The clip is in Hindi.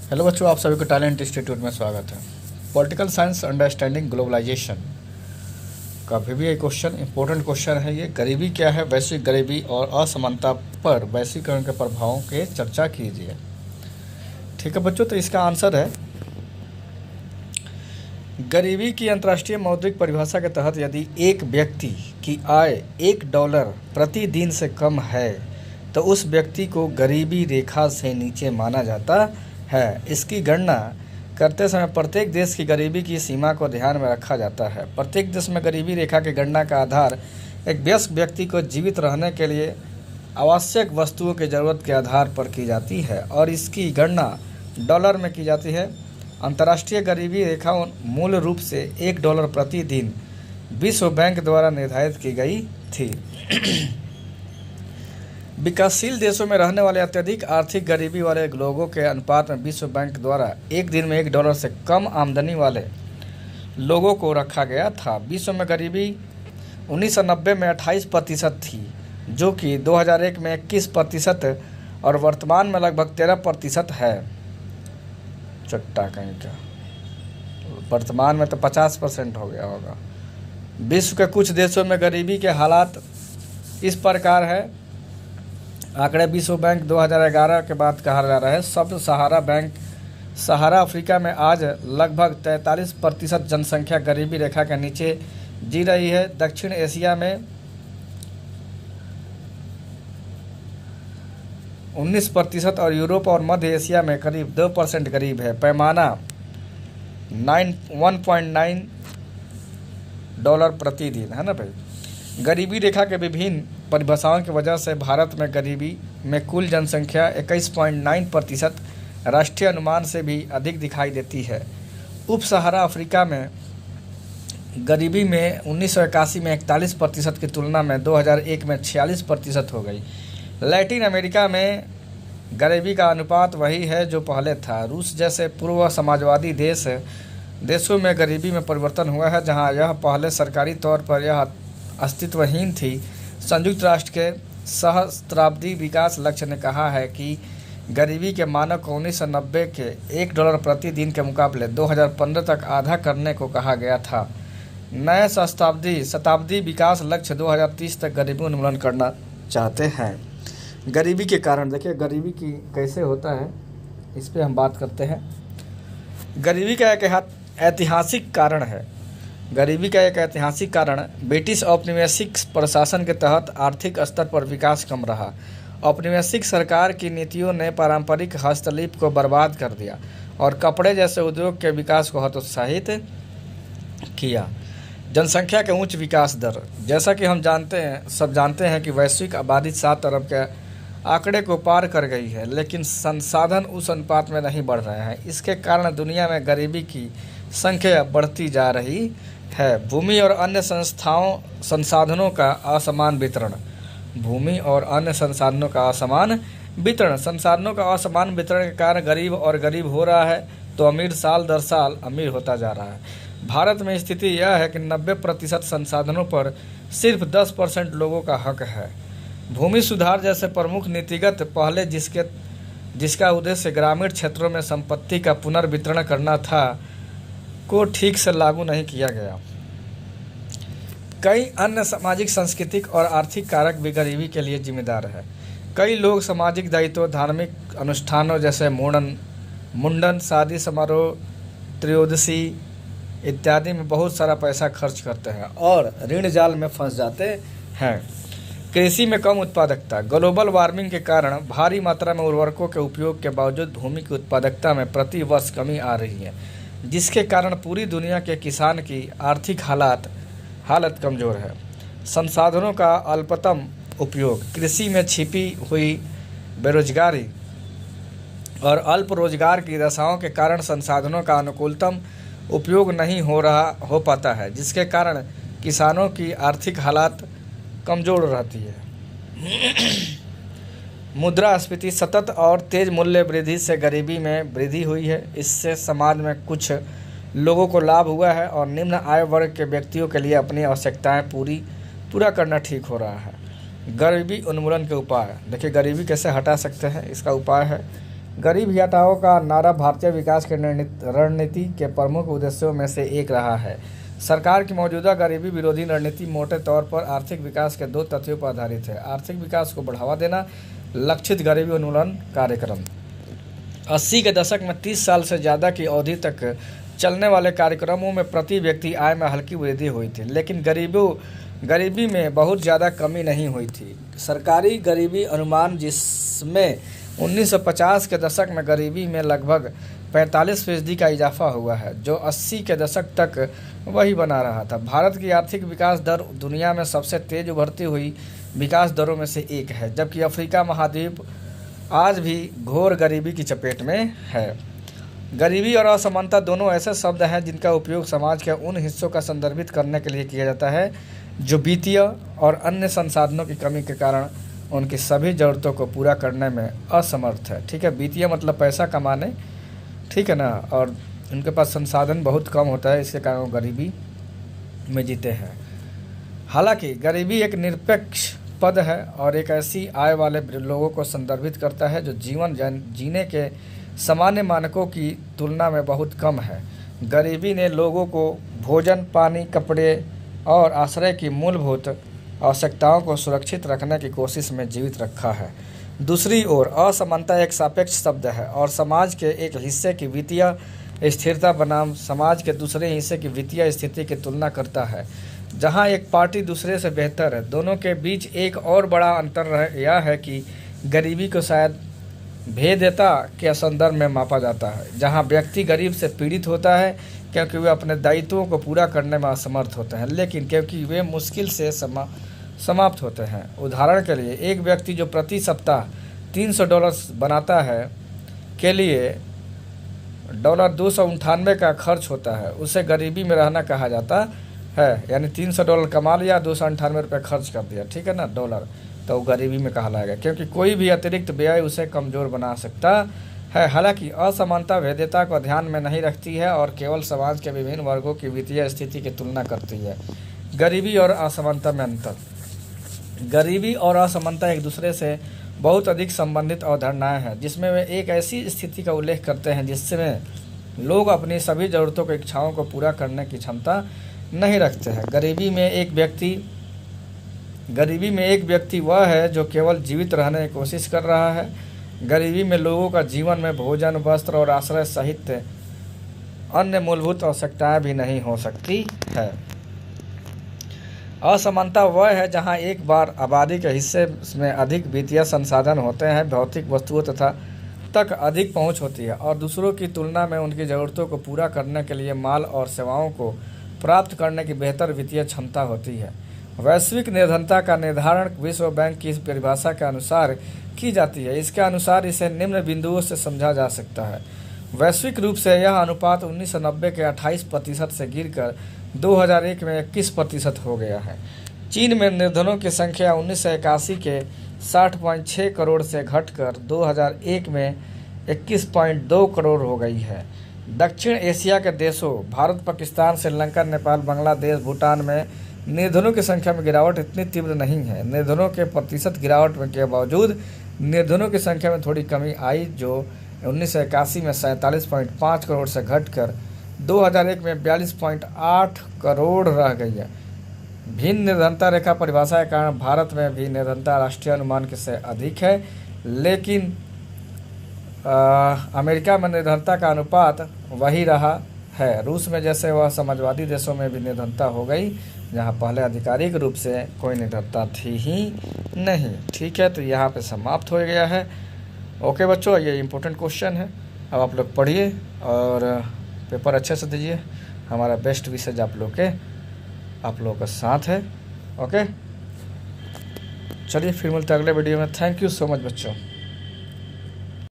हेलो बच्चों, आप सभी को टैलेंट इंस्टीट्यूट में स्वागत है। पॉलिटिकल साइंस अंडरस्टैंडिंग ग्लोबलाइजेशन का भी एक क्वेश्चन इंपॉर्टेंट क्वेश्चन है। ये गरीबी क्या है, वैश्विक गरीबी और असमानता पर वैश्वीकरण के प्रभावों के चर्चा कीजिए। ठीक है बच्चों, तो इसका आंसर है गरीबी की अंतर्राष्ट्रीय मौद्रिक परिभाषा के तहत यदि एक व्यक्ति की आय $1 प्रतिदिन से कम है तो उस व्यक्ति को गरीबी रेखा से नीचे माना जाता है। इसकी गणना करते समय प्रत्येक देश की गरीबी की सीमा को ध्यान में रखा जाता है। प्रत्येक देश में गरीबी रेखा की गणना का आधार एक वयस्क व्यक्ति को जीवित रहने के लिए आवश्यक वस्तुओं की ज़रूरत के आधार पर की जाती है और इसकी गणना डॉलर में की जाती है। अंतर्राष्ट्रीय गरीबी रेखा मूल रूप से $1 प्रतिदिन विश्व बैंक द्वारा निर्धारित की गई थी। विकासशील देशों में रहने वाले अत्यधिक आर्थिक गरीबी वाले लोगों के अनुपात में विश्व बैंक द्वारा एक दिन में $1 से कम आमदनी वाले लोगों को रखा गया था। विश्व में गरीबी 1990 में 28% थी, जो कि 2001 में 21% और वर्तमान में लगभग 13% है। चट्टा कहीं का वर्तमान में तो 50% हो गया होगा। विश्व के कुछ देशों में गरीबी के हालात इस प्रकार है। आंकड़े विश्व बैंक 2011 के बाद कहा जा रहा है। सब सहारा अफ्रीका में आज लगभग 43% जनसंख्या गरीबी रेखा के नीचे जी रही है। दक्षिण एशिया में 19% और यूरोप और मध्य एशिया में करीब 2% गरीब है। पैमाना $1.9 प्रतिदिन है ना भाई। गरीबी रेखा के विभिन्न परिभाषाओं की वजह से भारत में गरीबी में कुल जनसंख्या 21.9% राष्ट्रीय अनुमान से भी अधिक दिखाई देती है। उप सहारा अफ्रीका में गरीबी में 1981 में 41% की तुलना में 2001 में 46% हो गई। लैटिन अमेरिका में गरीबी का अनुपात वही है जो पहले था। रूस जैसे पूर्व समाजवादी देशों में गरीबी में परिवर्तन हुआ है, जहां यह पहले सरकारी तौर पर यह अस्तित्वहीन थी। संयुक्त राष्ट्र के सहस्त्राब्दी विकास लक्ष्य ने कहा है कि गरीबी के मानक को 1990 के $1 प्रतिदिन के मुकाबले 2015 तक आधा करने को कहा गया था। नए शताब्दी विकास लक्ष्य 2030 तक गरीबी उन्मूलन करना चाहते हैं। गरीबी के कारण देखिए गरीबी की कैसे होता है, इस पर हम बात करते हैं। गरीबी का एक ऐतिहासिक कारण है। गरीबी का एक ऐतिहासिक कारण ब्रिटिश औपनिवेशिक प्रशासन के तहत आर्थिक स्तर पर विकास कम रहा। औपनिवेशिक सरकार की नीतियों ने पारंपरिक हस्तशिल्प को बर्बाद कर दिया और कपड़े जैसे उद्योग के विकास को हतोत्साहित किया। जनसंख्या के उच्च विकास दर, जैसा कि हम सब जानते हैं कि वैश्विक आबादी 7 अरब के आंकड़े को पार कर गई है, लेकिन संसाधन उस अनुपात में नहीं बढ़ रहे हैं। इसके कारण दुनिया में गरीबी की संख्या बढ़ती जा रही है। भूमि और अन्य संसाधनों का असमान वितरण। संसाधनों का असमान वितरण के कारण गरीब हो रहा है, तो अमीर साल दर साल अमीर होता जा रहा है। भारत में स्थिति यह है कि 90% संसाधनों पर सिर्फ 10% लोगों का हक है। भूमि सुधार जैसे प्रमुख नीतिगत पहले जिसका उद्देश्य ग्रामीण क्षेत्रों में संपत्ति का पुनर्वितरण करना था, को ठीक से लागू नहीं किया गया। कई अन्य सामाजिक, सांस्कृतिक और आर्थिक कारक भी गरीबी के लिए जिम्मेदार है। कई लोग सामाजिक दायित्व, धार्मिक अनुष्ठानों जैसे मुंडन, शादी समारोह, त्रयोदशी इत्यादि में बहुत सारा पैसा खर्च करते हैं और ऋण जाल में फंस जाते हैं। कृषि में कम उत्पादकता। ग्लोबल वार्मिंग के कारण भारी मात्रा में उर्वरकों के उपयोग के बावजूद भूमि की उत्पादकता में प्रति वर्ष कमी आ रही है, जिसके कारण पूरी दुनिया के किसान की आर्थिक हालत कमज़ोर है। संसाधनों का अल्पतम उपयोग। कृषि में छिपी हुई बेरोजगारी और अल्प रोजगार की दशाओं के कारण संसाधनों का अनुकूलतम उपयोग नहीं हो पाता है, जिसके कारण किसानों की आर्थिक हालत कमज़ोर रहती है। मुद्रास्फीति। सतत और तेज मूल्य वृद्धि से गरीबी में वृद्धि हुई है। इससे समाज में कुछ लोगों को लाभ हुआ है और निम्न आय वर्ग के व्यक्तियों के लिए अपनी आवश्यकताएं पूरा करना ठीक हो रहा है। गरीबी उन्मूलन के उपाय। देखिए गरीबी कैसे हटा सकते हैं, इसका उपाय है गरीबी हटाओ का नारा भारतीय विकास की रणनीति के प्रमुख उद्देश्यों में से एक रहा है। सरकार की मौजूदा गरीबी विरोधी रणनीति मोटे तौर पर आर्थिक विकास के 2 तथ्यों पर आधारित है। आर्थिक विकास को बढ़ावा देना, लक्षित गरीबी उन्मूलन कार्यक्रम। 80 के दशक में 30 साल से ज़्यादा की अवधि तक चलने वाले कार्यक्रमों में प्रति व्यक्ति आय में हल्की वृद्धि हुई थी, लेकिन गरीबी में बहुत ज़्यादा कमी नहीं हुई थी। सरकारी गरीबी अनुमान, जिसमें 1950 के दशक में गरीबी में लगभग 45% का इजाफा हुआ है, जो 80 के दशक तक वही बना रहा था। भारत की आर्थिक विकास दर दुनिया में सबसे तेज उभरती हुई विकास दरों में से एक है, जबकि अफ्रीका महाद्वीप आज भी घोर गरीबी की चपेट में है। गरीबी और असमानता दोनों ऐसे शब्द हैं जिनका उपयोग समाज के उन हिस्सों का संदर्भित करने के लिए किया जाता है जो वित्तीय और अन्य संसाधनों की कमी के कारण उनकी सभी ज़रूरतों को पूरा करने में असमर्थ है। ठीक है, वित्तीय मतलब पैसा कमाने, ठीक है ना, और उनके पास संसाधन बहुत कम होता है, इसके कारण वो गरीबी में जीते हैं। हालांकि गरीबी एक निरपेक्ष पद है और एक ऐसी आय वाले लोगों को संदर्भित करता है जो जीवन जीने के सामान्य मानकों की तुलना में बहुत कम है। गरीबी ने लोगों को भोजन, पानी, कपड़े और आश्रय की मूलभूत आवश्यकताओं को सुरक्षित रखने की कोशिश में जीवित रखा है। दूसरी ओर असमानता एक सापेक्ष शब्द है और समाज के एक हिस्से की वित्तीय स्थिरता बनाम समाज के दूसरे हिस्से की वित्तीय स्थिति की तुलना करता है। जहां एक पार्टी दूसरे से बेहतर है, दोनों के बीच एक और बड़ा अंतर यह है कि गरीबी को शायद भेद्यता के संदर्भ में मापा जाता है, जहां व्यक्ति गरीब से पीड़ित होता है क्योंकि वे अपने दायित्वों को पूरा करने में असमर्थ होते हैं, लेकिन क्योंकि वे मुश्किल से समाप्त होते हैं। उदाहरण के लिए, एक व्यक्ति जो प्रति सप्ताह $300 बनाता है के लिए $298 का खर्च होता है, उसे गरीबी में रहना कहा जाता है। यानी $300 कमा लिया, $298 खर्च कर दिया, ठीक है ना, डॉलर, तो गरीबी में कहा जाएगा, क्योंकि कोई भी अतिरिक्त व्यय उसे कमज़ोर बना सकता है। हालांकि असमानता भेद्यता को ध्यान में नहीं रखती है और केवल समाज के विभिन्न वर्गों की वित्तीय स्थिति की तुलना करती है। गरीबी और असमानता में अंतर। गरीबी और असमानता एक दूसरे से बहुत अधिक संबंधित अवधारणाएं हैं, जिसमें वे एक ऐसी स्थिति का उल्लेख करते हैं जिसमें लोग अपनी सभी ज़रूरतों को, इच्छाओं को पूरा करने की क्षमता नहीं रखते हैं। गरीबी में एक व्यक्ति वह है जो केवल जीवित रहने की कोशिश कर रहा है। गरीबी में लोगों का जीवन में भोजन, वस्त्र और आश्रय सहित अन्य मूलभूत आवश्यकताएं भी नहीं हो सकती है। असमानता वह है जहां एक बार आबादी के हिस्से में अधिक वित्तीय संसाधन होते हैं, भौतिक वस्तुओं तक अधिक पहुंच होती है और दूसरों की तुलना में उनकी ज़रूरतों को पूरा करने के लिए माल और सेवाओं को प्राप्त करने की बेहतर वित्तीय क्षमता होती है। वैश्विक निर्धनता का निर्धारण विश्व बैंक की परिभाषा के अनुसार की जाती है। इसके अनुसार इसे निम्न बिंदुओं से समझा जा सकता है। वैश्विक रूप से यह अनुपात 1990 के 28% से गिरकर 2001 में 21% हो गया है। चीन में निर्धनों की संख्या 1981 के 60.6 करोड़ से घटकर 2001 में 21.2 करोड़ हो गई है। दक्षिण एशिया के देशों भारत, पाकिस्तान, श्रीलंका, नेपाल, बांग्लादेश, भूटान में निर्धनों की संख्या में गिरावट इतनी तीव्र नहीं है। निर्धनों के प्रतिशत गिरावट के बावजूद निर्धनों की संख्या में थोड़ी कमी आई, जो 1981 में 47.5 करोड़ से घटकर 2001 में 42.8 करोड़ रह गई है। भिन्न निर्धनता रेखा परिभाषा के कारण भारत में भी निर्धनता राष्ट्रीय अनुमान के से अधिक है, लेकिन अमेरिका में निर्धनता का अनुपात वही रहा है। रूस में जैसे वह समाजवादी देशों में भी निर्धनता हो गई, जहाँ पहले आधिकारिक रूप से कोई निर्धनता थी ही नहीं। ठीक है, तो यहाँ पे समाप्त हो गया है। ओके बच्चों, ये इम्पोर्टेंट क्वेश्चन है, अब आप लोग पढ़िए और पेपर अच्छे से दीजिए। हमारा बेस्ट विशेज आप लोगों का साथ है। ओके, चलिए फिर मिलते हैं अगले वीडियो में। थैंक यू सो मच बच्चों।